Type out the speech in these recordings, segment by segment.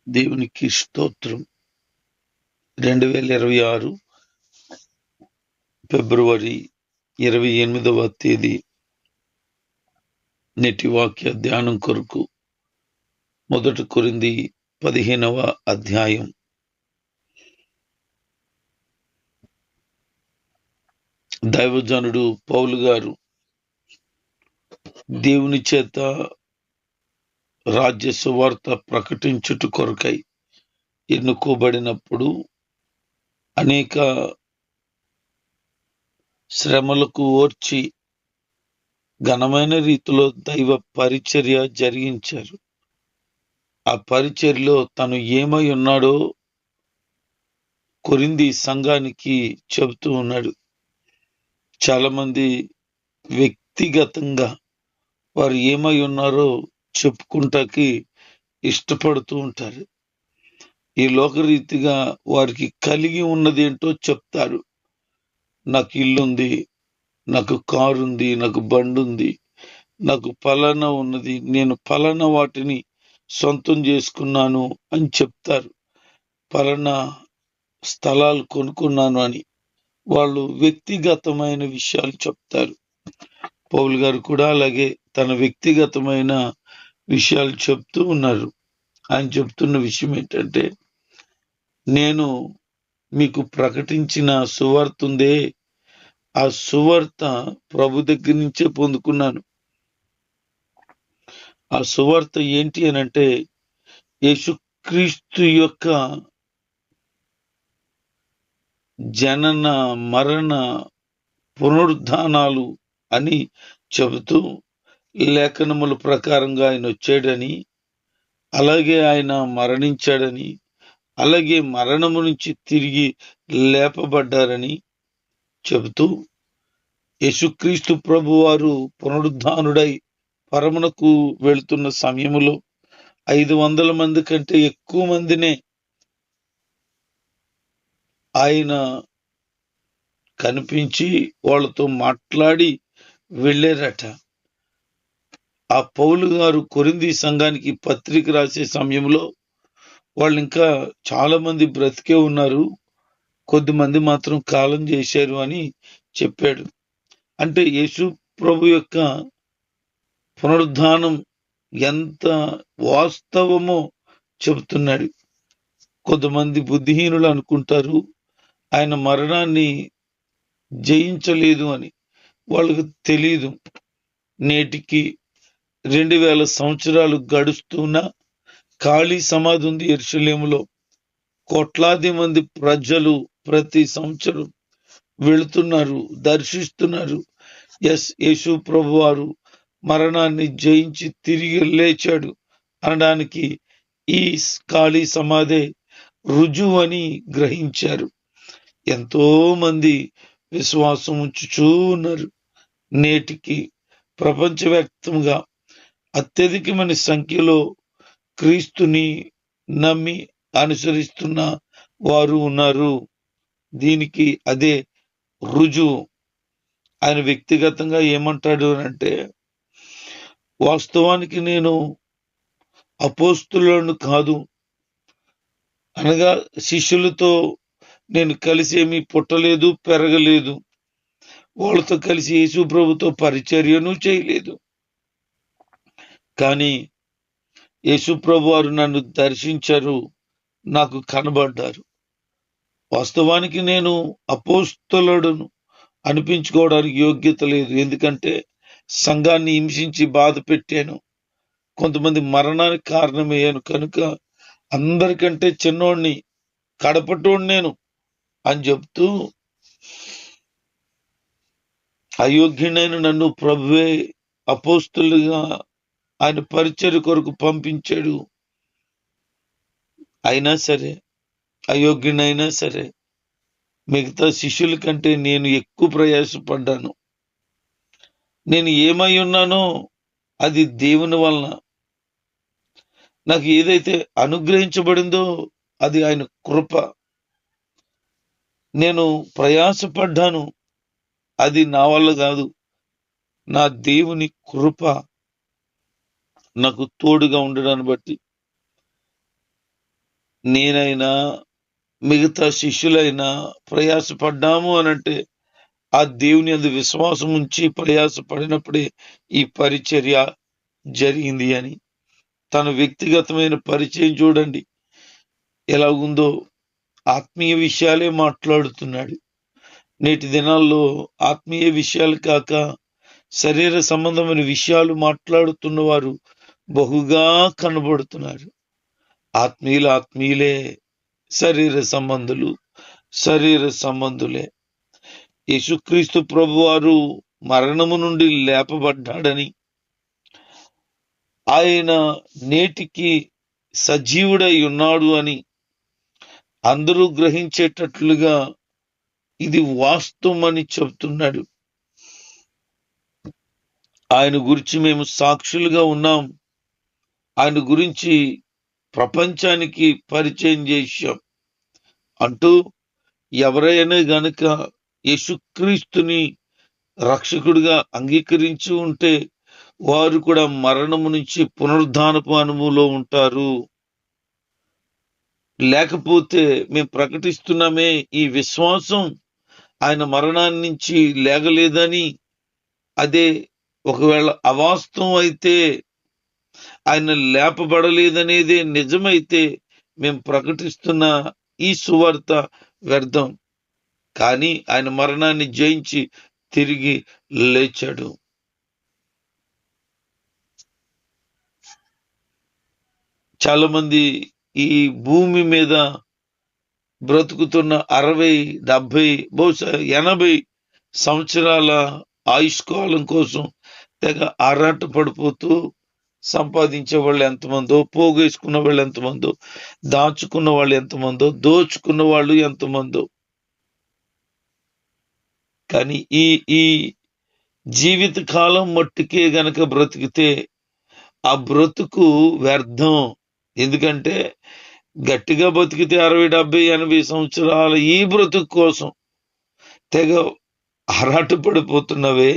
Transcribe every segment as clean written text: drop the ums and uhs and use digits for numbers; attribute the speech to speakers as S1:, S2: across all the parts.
S1: దేవునికి స్తోత్రం. 2026 ఫిబ్రవరి 28వ తేదీ నేటి వాక్య ధ్యానం కొరకు 1 కొరింథీ 15వ అధ్యాయం. దైవజనుడు పౌలు గారు దేవుని చేత రాజ్య సువార్త ప్రకటించుట కొరకై ఎన్నుకోబడినప్పుడు అనేక శ్రమలకు ఓర్చి ఘనమైన రీతిలో దైవ పరిచర్య జరిగించారు. ఆ పరిచర్యలో తను ఏమై ఉన్నాడో కొరింథీ సంఘానికి చెబుతూ ఉన్నాడు. చాలా మంది వ్యక్తిగతంగా వారు ఏమై ఉన్నారో చెప్పుకుంటాకి ఇష్టపడుతూ ఉంటారు. ఈ లోకరీతిగా వారికి కలిగి ఉన్నదేంటో చెప్తారు. నాకు ఇల్లుంది, నాకు కారు ఉంది, నాకు బండి ఉంది, నాకు ఫలానా ఉన్నది, నేను ఫలానా వాటిని సొంతం చేసుకున్నాను అని చెప్తారు. ఫలానా స్థలాలు కొనుక్కున్నాను అని వాళ్ళు వ్యక్తిగతమైన విషయాలు చెప్తారు. పౌలు గారు కూడా అలాగే తన వ్యక్తిగతమైన విషయాలు చెప్తూ ఉన్నారు. ఆయన చెప్తున్న విషయం ఏంటంటే, నేను మీకు ప్రకటించిన సువార్త ఉందే, ఆ సువార్త ప్రభు దగ్గర నుంచే పొందుకున్నాను. ఆ సువార్త ఏంటి అనంటే, యేసుక్రీస్తు యొక్క జనన మరణ పునరుద్ధానాలు అని చెబుతూ, లేఖనముల ప్రకారంగా ఆయన వచ్చాడని, అలాగే ఆయన మరణించాడని, అలాగే మరణము నుంచి తిరిగి లేపబడ్డారని చెబుతూ, యేసుక్రీస్తు ప్రభువారు పునరుద్ధానుడై పరమునకు వెళుతున్న సమయములో 500 మంది కంటే ఎక్కువ మందినే ఆయన కనిపించి వాళ్ళతో మాట్లాడి వెళ్ళారట. ఆ పౌలు గారు కొరింథీ సంఘానికి పత్రిక రాసే సమయంలో వాళ్ళు ఇంకా చాలా మంది బ్రతికే ఉన్నారు, కొద్దిమంది మాత్రం కాలం చేశారు అని చెప్పాడు. అంటే యేసు ప్రభు యొక్క పునరుద్ధానం ఎంత వాస్తవమో చెబుతున్నాడు. కొంతమంది బుద్ధిహీనులు అనుకుంటారు ఆయన మరణాన్ని జయించలేదు అని. వాళ్ళకు తెలియదు. నేటికి 2000 సంవత్సరాలు గడుస్తున్నా ఖాళీ సమాధి ఉంది యెరూషలేములో. కోట్లాది మంది ప్రజలు ప్రతి సంవత్సరం వెళుతున్నారు, దర్శిస్తున్నారు. యేసు ప్రభు వారు మరణాన్ని జయించి తిరిగి లేచాడు అనడానికి ఈ ఖాళీ సమాధే రుజువు అని గ్రహించారు. ఎంతో మంది విశ్వాసం ఉంచుచూ ఉన్నారు. నేటికి ప్రపంచవ్యాప్తంగా అత్యధికమైన సంఖ్యలో క్రీస్తుని నమ్మి అనుసరిస్తున్న వారు ఉన్నారు. దీనికి అదే రుజువు. ఆయన వ్యక్తిగతంగా ఏమంటాడు అంటే, వాస్తవానికి నేను అపోస్తులను కాదు, అనగా శిష్యులతో నేను కలిసి ఏమీ పుట్టలేదు, పెరగలేదు. వాళ్ళతో కలిసి యేసు ప్రభుతో పరిచర్యను చేయలేదు. కానీ యేసు ప్రభు వారు నన్ను దర్శించారు, నాకు కనబడ్డారు. వాస్తవానికి నేను అపోస్తలుడను అనిపించుకోవడానికి యోగ్యత లేదు. ఎందుకంటే సంఘాన్ని హింసించి బాధ పెట్టాను, కొంతమంది మరణానికి కారణమయ్యాను. కనుక అందరికంటే చిన్నోడిని, కడపటోడు నేను అని చెప్తూ అయోగ్యుడైన నన్ను ప్రభువే అపోస్తలుగా ఆయన పరిచర్య కొరకు పంపించాడు. అయినా సరే, అయోగ్యునైనా సరే, మిగతా శిష్యుల కంటే నేను ఎక్కువ ప్రయాసపడ్డాను. నేను ఏమై ఉన్నానో అది దేవుని వలన. నాకు ఏదైతే అనుగ్రహించబడిందో అది ఆయన కృప. నేను ప్రయాసపడ్డాను, అది నా వల్ల కాదు, నా దేవుని కృప నాకు తోడుగా ఉండడాన్ని బట్టి. నేనైనా మిగతా శిష్యులైనా ప్రయాసపడ్డాము అనంటే ఆ దేవుని యందు విశ్వాసం ఉంచి ప్రయాసపడినప్పుడే ఈ పరిచర్య జరిగింది అని. తన వ్యక్తిగతమైన పరిచయం చూడండి ఎలా ఉందో. ఆత్మీయ విషయాలే మాట్లాడుతున్నాడు. నేటి దినాల్లో ఆత్మీయ విషయాలు కాక శరీర సంబంధమైన విషయాలు మాట్లాడుతున్న వారు బహుగా కనబడుతున్నారు. ఆత్మీయులే, శరీర సంబంధులే. యేసుక్రీస్తు ప్రభువారు మరణము నుండి లేపబడ్డాడని, ఆయన నేటికి సజీవుడై ఉన్నాడు అని అందరూ గ్రహించేటట్లుగా ఇది వాస్తవం అని చెప్తున్నాడు. ఆయన గురించి మేము సాక్షులుగా ఉన్నాం. ఆయన గురించి ప్రపంచానికి పరిచయం చేశాం అంటూ ఎవరైనా గనక యేసుక్రీస్తుని రక్షకుడిగా అంగీకరించి ఉంటే వారు కూడా మరణము నుంచి పునరుద్ధానపు అనుభవంలో ఉంటారు. లేకపోతే మేము ప్రకటిస్తున్నామే ఈ విశ్వాసం ఆయన మరణాన్ని నుంచి లేగలేదని, అదే ఒకవేళ అవాస్తవం అయితే, ఆయన లేపబడలేదనేదే నిజమైతే మేము ప్రకటిస్తున్న ఈ సువార్త వ్యర్థం. కానీ ఆయన మరణాన్ని జయించి తిరిగి లేచాడు. చాలా మంది ఈ భూమి మీద బ్రతుకుతున్న 60, 70, బహుశా 80 సంవత్సరాల ఆయుష్కాలం కోసం తెగ ఆరాట పడిపోతూ సంపాదించే వాళ్ళు ఎంతమందో, పోగేసుకున్న వాళ్ళు ఎంతమందో, దాచుకున్న వాళ్ళు ఎంతమందో, దోచుకున్న వాళ్ళు ఎంతమందో. కానీ ఈ ఈ జీవిత కాలం మట్టుకే గనక బ్రతికితే ఆ బ్రతుకు వ్యర్థం. ఎందుకంటే గట్టిగా బతికితే 60, 70, 80 సంవత్సరాల ఈ బ్రతుకు కోసం తెగ ఆరాట పడిపోతున్నవే.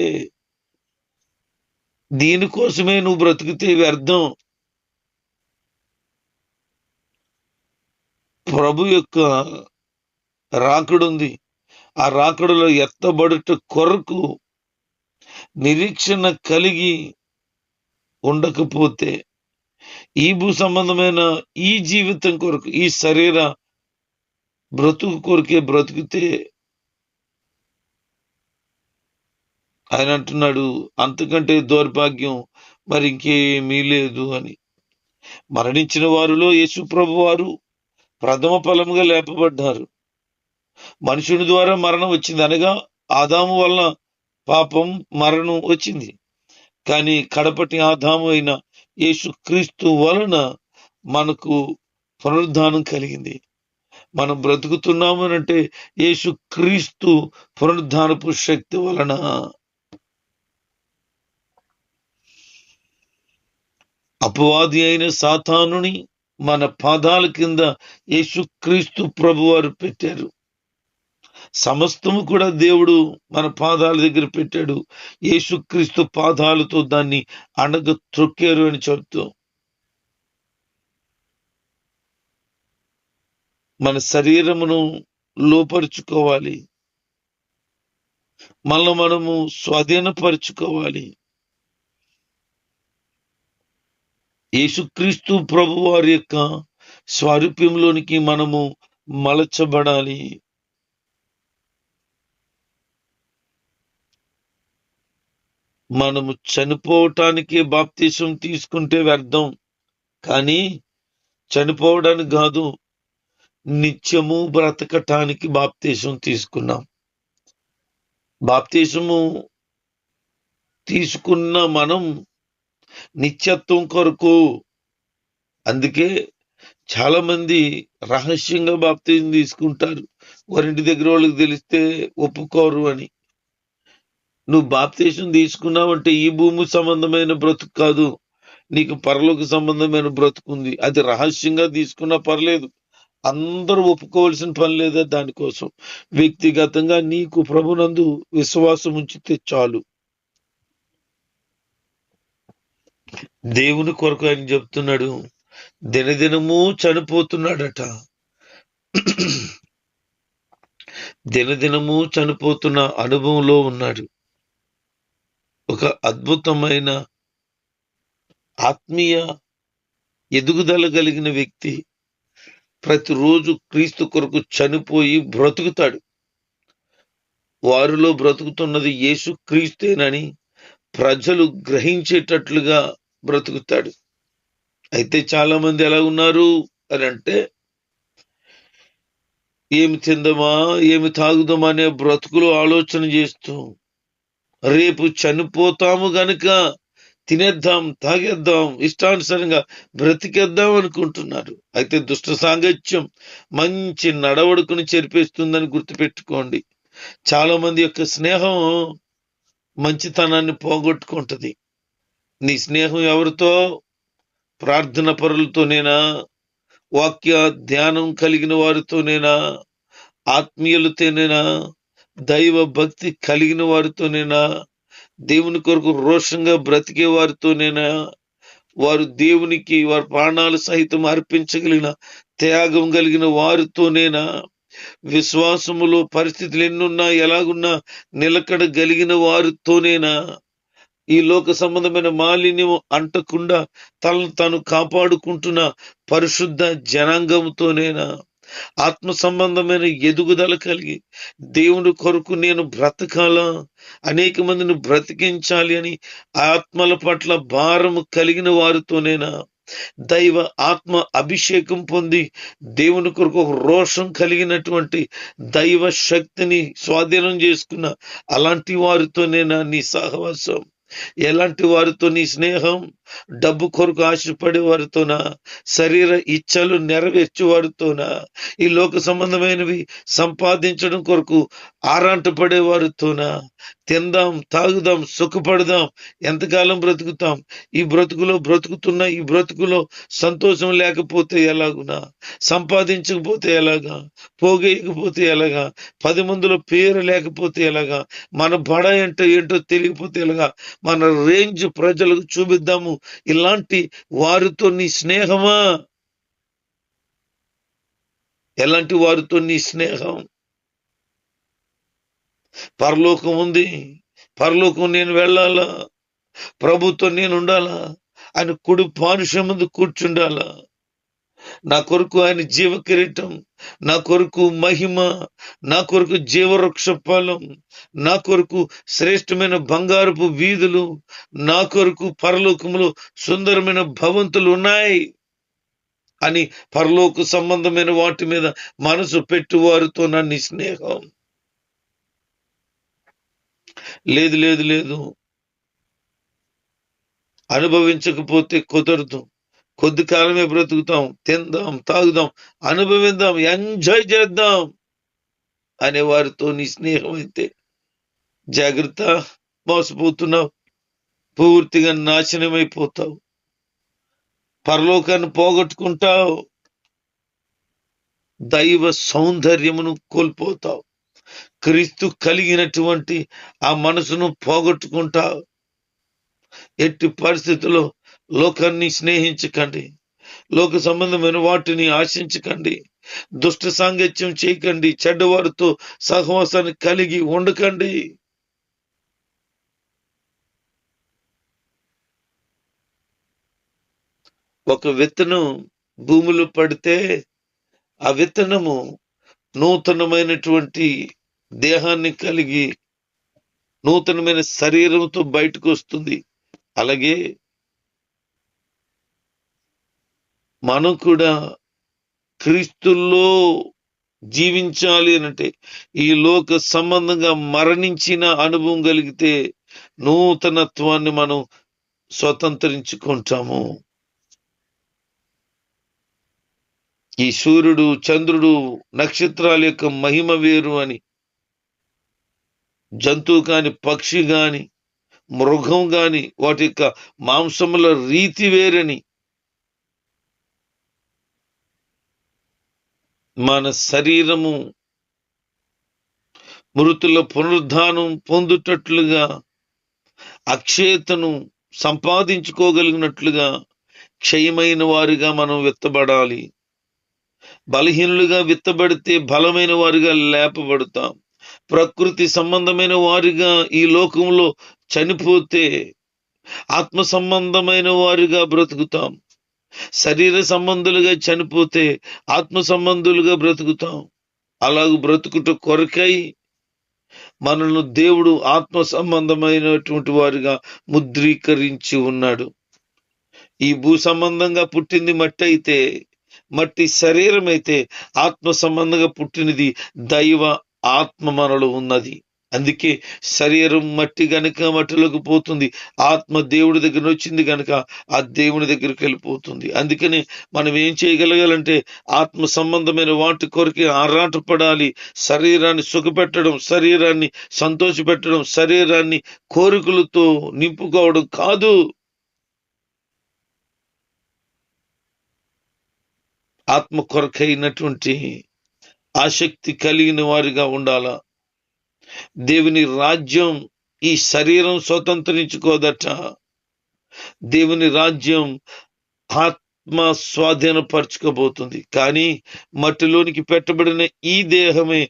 S1: దీనికోసమే నువ్వు బ్రతికితే వ్యర్థం. ప్రభు యొక్క రాకడుంది. ఆ రాకడలో ఎత్తబడుట కొరకు నిరీక్షణ కలిగి ఉండకపోతే, ఈ భూ సంబంధమైన ఈ జీవితం కొరకు, ఈ శరీర బ్రతుకు కొరకే బ్రతికితే, ఆయన అంటున్నాడు అంతకంటే దౌర్భాగ్యం మరి ఇంకేమీ లేదు అని. మరణించిన వారిలో యేసు ప్రభు వారు ప్రథమ ఫలముగా లేపబడ్డారు. మనుషుని ద్వారా మరణం వచ్చింది, అనగా ఆదాము వల్ల పాపం మరణం వచ్చింది. కానీ కడపటి ఆదాము అయిన యేసుక్రీస్తు వలన మనకు పునరుద్ధానం కలిగింది. మనం బ్రతుకుతున్నాము అంటే యేసుక్రీస్తు పునరుద్ధానపు శక్తి వలన. అపవాది అయిన సాతానుని మన పాదాల కింద యేసుక్రీస్తు ప్రభువారు పెట్టారు. సమస్తము కూడా దేవుడు మన పాదాల దగ్గర పెట్టాడు. యేసుక్రీస్తు పాదాలతో దాన్ని అణగ త్రొక్కారు అని చెప్తూ, మన శరీరమును లోపరుచుకోవాలి, మనల్ని మనము స్వాధీనపరుచుకోవాలి. యేసుక్రీస్తు ప్రభు వారి యొక్క స్వారూప్యంలోనికి మనము మలచబడాలి. మనము చనిపోవటానికి బాప్తీసం తీసుకుంటే వ్యర్థం, కానీ చనిపోవడానికి కాదు, నిత్యము బ్రతకటానికి బాప్తీసం తీసుకున్నాం. బాప్తీసము తీసుకున్న మనం నిత్యత్వం కొరకు. అందుకే చాలా మంది రహస్యంగా బాప్తీసం తీసుకుంటారు, వారింటి దగ్గర వాళ్ళకి తెలిస్తే ఒప్పుకోరు అని. నువ్వు బాప్తీసం తీసుకున్నావంటే ఈ భూమి సంబంధమైన బ్రతుకు కాదు, నీకు పరలోక సంబంధమైన బ్రతుకుంది. అది రహస్యంగా తీసుకున్నా పర్లేదు, అందరూ ఒప్పుకోవాల్సిన పని లేదా. దానికోసం వ్యక్తిగతంగా నీకు ప్రభునందు విశ్వాసం ఉంచితే చాలు. దేవుని కొరకు ఆయన చెప్తున్నాడు, దినదినము చనిపోతున్నాడట. దినదినము చనిపోతున్న అనుభవంలో ఉన్నాడు. ఒక అద్భుతమైన ఆత్మీయ ఎదుగుదల కలిగిన వ్యక్తి ప్రతిరోజు క్రీస్తు కొరకు చనిపోయి బ్రతుకుతాడు. వారిలో బ్రతుకుతున్నది యేసు క్రీస్తేనని ప్రజలు గ్రహించేటట్లుగా బ్రతుకుతాడు. అయితే చాలా మంది ఎలా ఉన్నారు అని అంటే, ఏమి తిందమా ఏమి తాగుదామా అనే బ్రతుకులు ఆలోచన చేస్తూ, రేపు చనిపోతాము గనుక తినేద్దాం, తాగేద్దాం, ఇష్టానుసారంగా బ్రతికేద్దాం అనుకుంటున్నారు. అయితే దుష్ట సాంగత్యం మంచి నడవడుకుని చెరిపేస్తుందని గుర్తుపెట్టుకోండి. చాలా మంది యొక్క స్నేహం మంచితనాన్ని పోగొట్టుకుంటది. నీ స్నేహం ఎవరితో? ప్రార్థన పరులతోనేనా? వాక్య ధ్యానం కలిగిన వారితోనేనా? ఆత్మీయులతోనేనా? దైవ భక్తి కలిగిన వారితోనేనా? దేవుని కొరకు రోషంగా బ్రతికే వారితోనేనా? వారు దేవునికి వారి ప్రాణాలు సహితం అర్పించగలిగిన త్యాగం కలిగిన వారితోనేనా? విశ్వాసములో పరిస్థితులు ఎన్నున్నా ఎలాగున్నా నిలకడ కలిగిన వారితోనేనా? ఈ లోక సంబంధమైన మాలిన్యం అంటకుండా తనను తాను కాపాడుకుంటున్న పరిశుద్ధ జనాంగంతోనేనా? ఆత్మ సంబంధమైన ఎదుగుదల కలిగి దేవుని కొరకు నేను బ్రతకాలా, అనేక మందిని బ్రతికించాలి అని ఆత్మల పట్ల భారము కలిగిన వారితోనేనా? దైవ ఆత్మ అభిషేకం పొంది దేవుని కొరకు ఒక రోషం కలిగినటువంటి దైవ శక్తిని స్వాధీనం చేసుకున్న అలాంటి వారితోనేనా నీ సహవాసం? ఎలాంటి వారితో నీ స్నేహం? డబ్బు కొరకు ఆశపడే వారితోనా? శరీర ఇచ్చలు నెరవేర్చే వారితోనా? ఈ లోక సంబంధమైనవి సంపాదించడం కొరకు ఆరాటపడే వారితోనా? తిందాం, తాగుదాం, సుఖపడదాం, ఎంతకాలం బ్రతుకుతాం? ఈ బ్రతుకుతున్న ఈ బ్రతుకులో సంతోషం లేకపోతే ఎలాగునా? సంపాదించకపోతే ఎలాగా? పోగేయకపోతే ఎలాగా? 10 మందిలో పేరు లేకపోతే ఎలాగా? మన బడ అంటే ఏంటో తెలియకపోతే ఎలాగా? మన రేంజ్ ప్రజలకు చూపిద్దాము. ఇలాంటి వారితో నీ స్నేహమా? ఎలాంటి వారితో నీ స్నేహం? పరలోకం ఉంది, పరలోకం నేను వెళ్ళాలా, ప్రభుత్వం నేను ఉండాలా, ఆయన కుడి పానుషం ముందు కూర్చుండాలా, నా కొరకు ఆయన జీవ కిరీటం, నా కొరకు మహిమ, నా కొరకు జీవవృక్ష ఫలం, నా కొరకు శ్రేష్టమైన బంగారపు వీధులు, నా కొరకు పరలోకములో సుందరమైన భవంతులు ఉన్నాయి అని పరలోక సంబంధమైన వాటి మీద మనసు పెట్టువారితో నన్ను స్నేహం లేదు లేదు లేదు. అనుభవించకపోతే కుదరదు. కొద్ది కాలమే బ్రతుకుతాం, తిందాం, తాగుదాం, అనుభవిద్దాం, ఎంజాయ్ చేద్దాం అనే వారితో నీ స్నేహం అయితే జాగ్రత్త, మోసపోతున్నావు, పూర్తిగా నాశనమైపోతావు, పరలోకాన్ని పోగొట్టుకుంటావు, దైవ సౌందర్యమును కోల్పోతావు, క్రీస్తు కలిగినటువంటి ఆ మనసును పోగొట్టుకుంటావు. ఎట్టి పరిస్థితుల్లో లోకాన్ని స్నేహించకండి, లోక సంబంధమైన వాటిని ఆశించకండి, దుష్ట సాంగత్యం చేయకండి, చెడ్డవారితో సహవాసాన్ని కలిగి ఉండకండి. ఒక విత్తనం భూమిలో పడితే ఆ విత్తనము నూతనమైనటువంటి దేహాన్ని కలిగి నూతనమైన శరీరంతో బయటకు వస్తుంది. అలాగే మనం కూడా క్రీస్తుల్లో జీవించాలి అంటే ఈ లోక సంబంధంగా మరణించిన అనుభవం కలిగితే నూతనత్వాన్ని మనం స్వతంత్రించుకుంటాము. ఈ సూర్యుడు, చంద్రుడు, నక్షత్రాల యొక్క మహిమ వేరు అని, జంతువు కాని, పక్షి గాని, మృగం గాని వాటి యొక్క మాంసముల రీతి వేరని, మన శరీరము మృతుల పునరుద్ధానం పొందుటట్లుగా, అక్షయతను సంపాదించుకోగలిగినట్లుగా, క్షయమైన వారిగా మనం విత్తబడాలి. బలహీనులుగా విత్తబడితే బలమైన వారిగా లేపబడతాం. ప్రకృతి సంబంధమైన వారిగా ఈ లోకంలో చనిపోతే ఆత్మ సంబంధమైన వారిగా బ్రతుకుతాం. శరీర సంబంధులుగా చనిపోతే ఆత్మ సంబంధులుగా బ్రతుకుతాం. అలాగ బ్రతుకుట కొరకై మనల్ని దేవుడు ఆత్మ సంబంధమైనటువంటి వారిగా ముద్రీకరించి ఉన్నాడు. ఈ భూ సంబంధంగా పుట్టింది మట్టి అయితే, మట్టి శరీరం అయితే, ఆత్మ సంబంధంగా పుట్టినది దైవ ఆత్మ మనలో ఉన్నది. అందుకే శరీరం మట్టి గనుక మట్టిలోకి పోతుంది, ఆత్మ దేవుడి దగ్గర వచ్చింది కనుక ఆ దేవుని దగ్గరికి వెళ్ళిపోతుంది. అందుకని మనం ఏం చేయగలగాలంటే ఆత్మ సంబంధమైన వాటి కొరకే ఆరాటపడాలి. శరీరాన్ని సుఖపెట్టడం, శరీరాన్ని సంతోషపెట్టడం, శరీరాన్ని కోరికలతో నింపుకోవడం కాదు. ఆత్మ కొరకైనటువంటి ఆసక్తి కలిగిన వారిగా ఉండాలా. దేవుని రాజ్యం ఈ శరీరం స్వతంత్రించుకోదట. దేవుని రాజ్యం ఆత్మ స్వాధీనపరచుకోబోతుంది. కానీ మట్టిలోనికి పెట్టబడిన ఈ దేహమే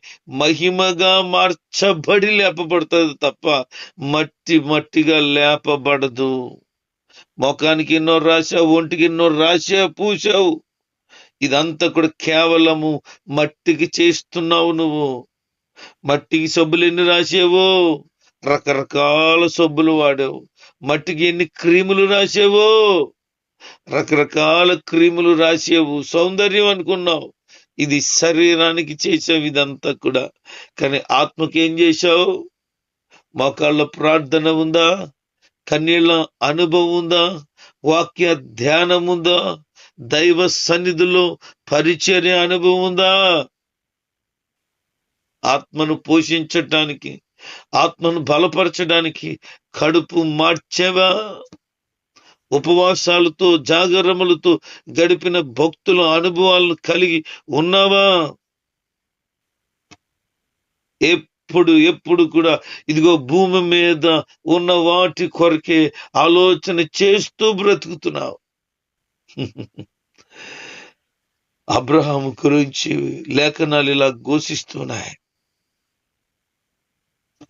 S1: మహిమగా మార్చబడి లేపబడుతుంది తప్ప మట్టి మట్టిగా లేపబడదు. ముఖానికి ఎన్నో రాశావు, ఒంటికి ఎన్నో పూసావు, ఇదంతా కూడా కేవలము మట్టికి చేస్తున్నావు. నువ్వు మట్టికి సబ్బులు ఎన్ని రాసేవో, రకరకాల సబ్బులు వాడావు. మట్టికి ఎన్ని క్రీములు రాసేవో, రకరకాల క్రీములు రాసేవు. సౌందర్యం అనుకున్నావు. ఇది శరీరానికి చేసావు ఇదంతా కూడా. కానీ ఆత్మకి ఏం చేశావు? మోకాళ్ళ ప్రార్థన ఉందా? కన్నీళ్ళ అనుభవం ఉందా? వాక్య ధ్యానం ఉందా? దైవ సన్నిధిలో పరిచర్య అనుభవం ఉందా? ఆత్మను పోషించటానికి, ఆత్మను బలపరచడానికి కడుపు మార్చేవా? ఉపవాసాలతో జాగరములతో గడిపిన భక్తుల అనుభవాలను కలిగి ఉన్నావా? ఎప్పుడు కూడా ఇదిగో భూమి మీద ఉన్న వాటి కొరకే ఆలోచన చేస్తూ బ్రతుకుతున్నావు. అబ్రహాము గురించి లేఖనాలు ఇలా ఘోషిస్తున్నాయి.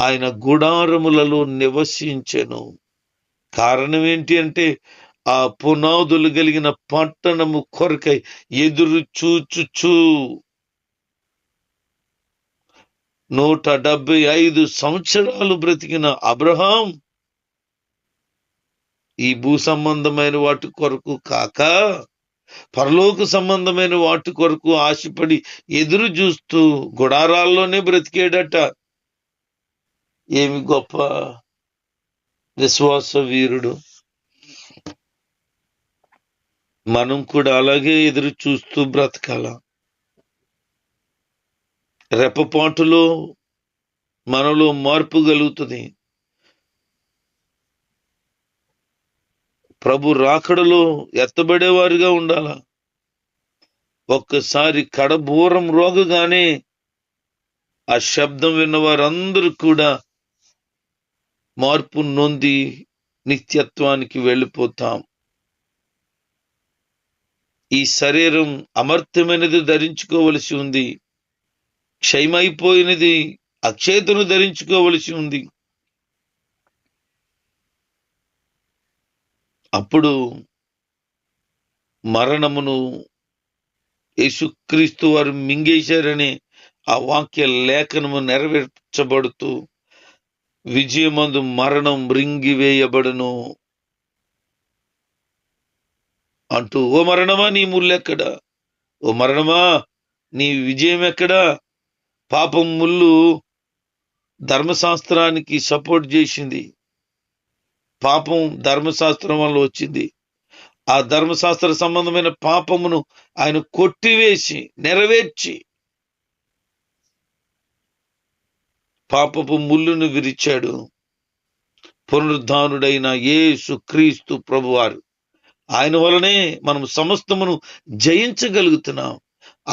S1: ఆయన గుడారములలో నివసించెను. కారణం ఏంటి అంటే ఆ పునాదులు కలిగిన పట్టణము కొరకై ఎదురు చూచుచు 175 సంవత్సరాలు బ్రతికిన అబ్రహాం ఈ భూ సంబంధమైన వాటి కొరకు కాక పరలోక సంబంధమైన వాటి కొరకు ఆశపడి ఎదురు చూస్తూ గుడారాల్లోనే బ్రతికేడట. ఏమి గొప్ప విశ్వాస వీరుడు. మనం కూడా అలాగే ఎదురు చూస్తూ బ్రతకాల. రెప్పపాటులో మనలో మార్పు కలుగుతుంది. ప్రభు రాకడలో ఎత్తబడేవారిగా ఉండాల. ఒక్కసారి కడబూరం రోగగానే ఆ శబ్దం విన్న వారందరూ కూడా మార్పు నొంది నిత్యత్వానికి వెళ్ళిపోతాం. ఈ శరీరం అమర్త్యమైనది ధరించుకోవలసి ఉంది. క్షయమైపోయినది అక్షేతను ధరించుకోవలసి ఉంది. అప్పుడు మరణమును యేసుక్రీస్తు వారు మింగేశారని ఆ వాక్య లేఖనము నెరవేర్చబడుతూ విజయమందు మరణం మృంగివేయబడును అంటూ, ఓ మరణమా నీ ముల్లెక్కడా? ఓ మరణమా నీ విజయం ఎక్కడా? పాపం ముళ్ళు ధర్మశాస్త్రానికి సపోర్ట్ చేసింది. పాపం ధర్మశాస్త్రం వల్ల వచ్చింది. ఆ ధర్మశాస్త్ర సంబంధమైన పాపమును ఆయన కొట్టివేసి నెరవేర్చి పాపపు ముళ్ళును విరిచాడు. పునరుద్ధానుడైన యేసు క్రీస్తు ప్రభువారు, ఆయన వలనే మనం సమస్తమును జయించగలుగుతున్నాం.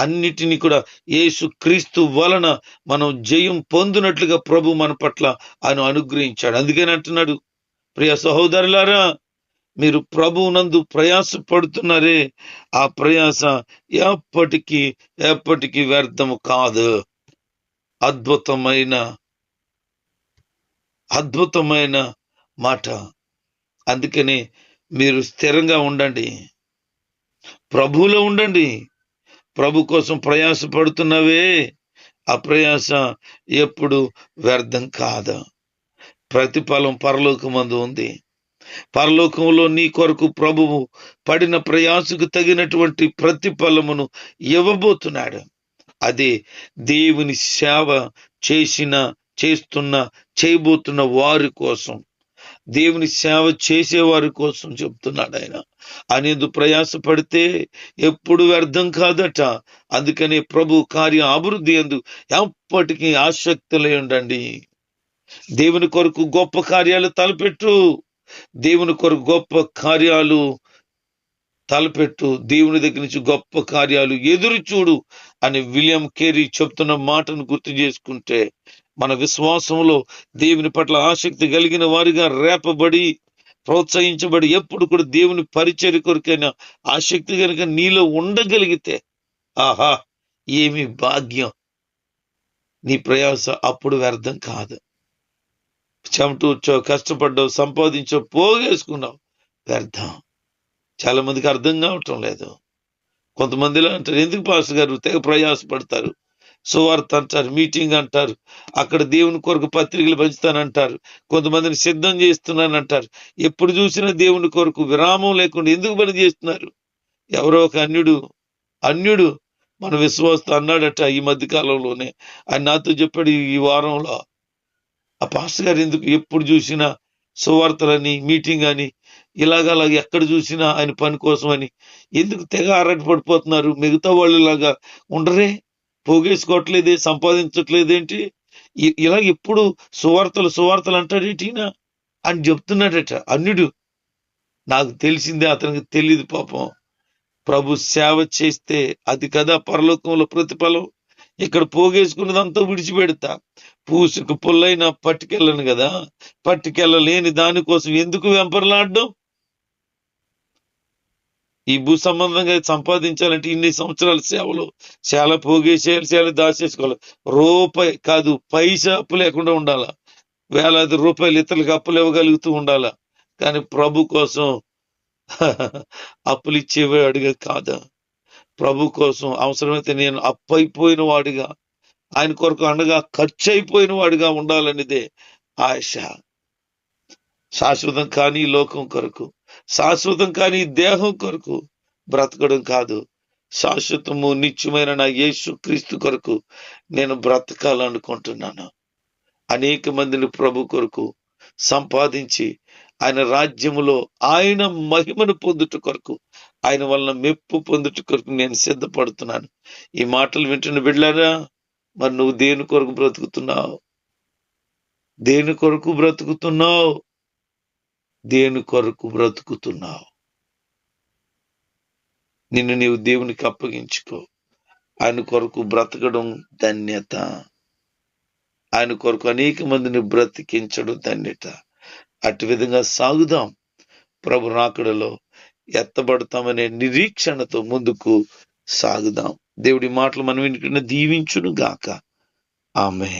S1: అన్నిటినీ కూడా యేసు క్రీస్తు వలన మనం జయం పొందినట్లుగా ప్రభు మన పట్ల ఆయన అనుగ్రహించాడు. అందుకని అంటున్నాడు, ప్రియ సహోదరులారా, మీరు ప్రభువునందు ప్రయాస పడుతున్నారే, ఆ ప్రయాస ఎప్పటికీ వ్యర్థము కాదు. అద్భుతమైన మాట. అందుకని మీరు స్థిరంగా ఉండండి, ప్రభువులో ఉండండి. ప్రభు కోసం ప్రయాస పడుతున్నవే, ఆ ప్రయాస ఎప్పుడు వ్యర్థం కాదు. ప్రతిఫలం పరలోకమందు ఉంది. పరలోకంలో నీ కొరకు ప్రభువు పడిన ప్రయాసకు తగినటువంటి ప్రతిఫలమును ఇవ్వబోతున్నాడు. అదే దేవుని సేవ చేయబోతున్న వారి కోసం, దేవుని సేవ చేసేవారి కోసం చెప్తున్నాడు ఆయన. అనేది ప్రయాస పడితే ఎప్పుడు వ్యర్థం కాదట. అందుకనే ప్రభు కార్య అభివృద్ధి యందు ఎప్పటికీ ఆసక్తులై ఉండండి. దేవుని కొరకు గొప్ప కార్యాలు తలపెట్టు, దేవుని కొరకు గొప్ప కార్యాలు తలపెట్టు, దేవుని దగ్గర నుంచి గొప్ప కార్యాలు ఎదురు చూడు అని విలియం కేరీ చెప్తున్న మాటను గుర్తు చేసుకుంటే, మన విశ్వాసంలో దేవుని పట్ల ఆసక్తి కలిగిన వారిగా రేపబడి, ప్రోత్సహించబడి, ఎప్పుడు కూడా దేవుని పరిచర్య కొరకైన ఆసక్తి కనుక నీలో ఉండగలిగితే, ఆహా ఏమి భాగ్యం. నీ ప్రయాస అప్పుడు వ్యర్థం కాదు. చెమటూర్చో, కష్టపడ్డావు, సంపాదించో, పోగేసుకున్నావు, వ్యర్థం. చాలా మందికి అర్థం కావటం లేదు. కొంతమందిలో అంటారు, ఎందుకు పాస్టర్ గారు తెగ ప్రయాసపడతారు, సువార్త అంటారు, మీటింగ్ అంటారు, అక్కడ దేవుని కొరకు పత్రికలు పంచుతానంటారు, కొంతమందిని సిద్ధం చేస్తున్నానంటారు. ఎప్పుడు చూసినా దేవుని కొరకు విరామం లేకుండా ఎందుకు పని చేస్తున్నారు? ఎవరో ఒక అన్యుడు మన విశ్వాసతో అన్నాడట ఈ మధ్య కాలంలోనే. ఆయన నాతో చెప్పాడు ఈ వారంలో, ఆ పాస్టర్ గారు ఎందుకు ఎప్పుడు చూసినా సువార్తలని, మీటింగ్ అని, ఇలాగ ఎక్కడ చూసినా ఆయన పని కోసం అని ఎందుకు తెగ ఆరాట పడిపోతున్నారు? మిగతా వాళ్ళు లాగా ఉండరే, పోగేసుకోవట్లేదే, సంపాదించట్లేదేంటి? ఇలా ఎప్పుడు సువార్తలు అంటాడేటినా అని చెప్తున్నాడట అన్యుడు. నాకు తెలిసిందే, అతనికి తెలియదు పాపం. ప్రభు సేవ చేస్తే అది కదా పరలోకంలో ప్రతిఫలం. ఇక్కడ పోగేసుకున్నదంతా విడిచిపెడతా, పూసుకు పుల్లైన పట్టుకెళ్ళను కదా, పట్టుకెళ్ళలేని దానికోసం ఎందుకు వెంపర్లాడడం? ఈ భూ సంబంధంగా సంపాదించాలంటే ఇన్ని సంవత్సరాల సేవలు చాలా పోగేసేయాలి, చాలా దాచేసుకోవాలి. రూపాయి కాదు, పైసా అప్పు లేకుండా ఉండాలా, వేలాది రూపాయలు ఇతరులకు అప్పులు ఇవ్వగలుగుతూ ఉండాలా. కానీ ప్రభు కోసం అప్పులు ఇచ్చేవాడిగా కాదా? ప్రభు కోసం అవసరమైతే నేను అప్పైపోయిన వాడిగా, ఆయన కొరకు అండగా ఖర్చు అయిపోయిన వాడిగా ఉండాలనేదే ఆశ. శాశ్వతం కానీ లోకం కొరకు, శాశ్వతం కానీ దేహం కొరకు బ్రతకడం కాదు, శాశ్వతము నిత్యమైన నా యేసు క్రీస్తు కొరకు నేను బ్రతకాలనుకుంటున్నాను. అనేక మందిని ప్రభు కొరకు సంపాదించి ఆయన రాజ్యములో ఆయన మహిమను పొందుట కొరకు, ఆయన వలన మెప్పు పొందుట కొరకు నేను సిద్ధపడుతున్నాను. ఈ మాటలు వింటున్న బిడ్డలారా, మరి నువ్వు దేని కొరకు బ్రతుకుతున్నావు? దేని కొరకు బ్రతుకుతున్నావు? దేని కొరకు బ్రతుకుతున్నావు? నిన్ను నీవు దేవునికి అప్పగించుకో. ఆయన కొరకు బ్రతకడం ధన్యత. ఆయన కొరకు అనేక మందిని బ్రతికించడం ధన్యత. అటు విధంగా సాగుదాం. ప్రభు రాకడలో ఎత్తబడతామనే నిరీక్షణతో ముందుకు సాగుదాం. దేవుడి మాటలు మనం వింటున్న దీవించును గాక. ఆమేన్.